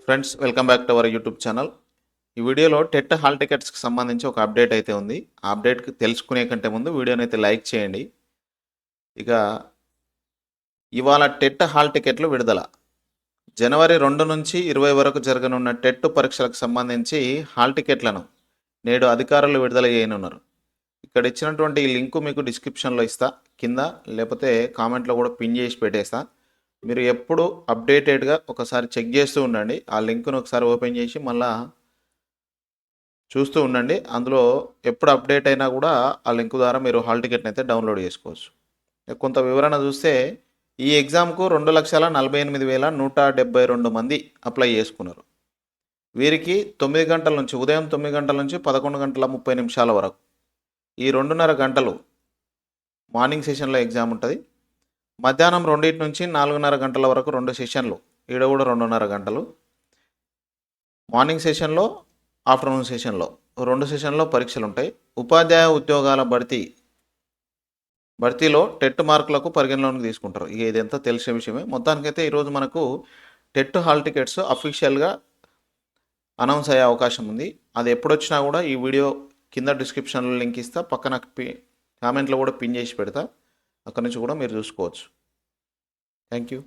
Friends welcome back to our YouTube channel. ఈ వీడియోలో TET hall టికెట్స్కి సంబంధించి ఒక అప్డేట్ అయితే ఉంది. ఆ అప్డేట్కి తెలుసుకునే కంటే ముందు వీడియోని అయితే లైక్ చేయండి. ఇక ఇవాళ టెట్ హాల్ టికెట్లు విడుదల. జనవరి 2 నుంచి 20 వరకు జరగనున్న టెట్ పరీక్షలకు సంబంధించి హాల్ టికెట్లను నేడు అధికారులు విడుదల చేయనున్నారు. ఇక్కడ ఇచ్చినటువంటి ఈ లింకు మీకు డిస్క్రిప్షన్లో ఇస్తా, కింద లేకపోతే కామెంట్లో కూడా పిన్ చేసి పెట్టేస్తా. మీరు ఎప్పుడు అప్డేటెడ్గా ఒకసారి చెక్ చేస్తూ ఉండండి. ఆ లింక్ను ఒకసారి ఓపెన్ చేసి మళ్ళీ చూస్తూ ఉండండి. అందులో ఎప్పుడు అప్డేట్ అయినా కూడా ఆ లింక్ ద్వారా మీరు హాల్ టికెట్ని అయితే డౌన్లోడ్ చేసుకోవచ్చు. కొంత వివరణ చూస్తే ఈ ఎగ్జామ్కు 2,48,172 మంది అప్లై చేసుకున్నారు. వీరికి 9 గంటల నుంచి ఉదయం 9 గంటల నుంచి 11 గంటల 30 నిమిషాల వరకు ఈ 2.5 గంటలు మార్నింగ్ సెషన్లో ఎగ్జామ్ ఉంటుంది. మధ్యాహ్నం 2 నుంచి 4.5 గంటల వరకు 2 సెషన్లు, ఈడ కూడా 2.5 గంటలు. మార్నింగ్ సెషన్లో, ఆఫ్టర్నూన్ సెషన్లో 2 సెషన్లో పరీక్షలు ఉంటాయి. ఉపాధ్యాయ ఉద్యోగాల భర్తీలో టెట్ మార్కులకు పరిగణలోకి తీసుకుంటారు. ఇక ఇదంతా తెలిసే విషయమే. మొత్తానికైతే ఈరోజు మనకు టెట్ హాల్ టికెట్స్ అఫీషియల్గా అనౌన్స్ అయ్యే అవకాశం ఉంది. అది ఎప్పుడొచ్చినా కూడా ఈ వీడియో కింద డిస్క్రిప్షన్లో లింక్ ఇస్తా, పక్కన కామెంట్లో కూడా పిన్ చేసి పెడతా. అక్కడి నుంచి కూడా మీరు చూసుకోవచ్చు. Thank you.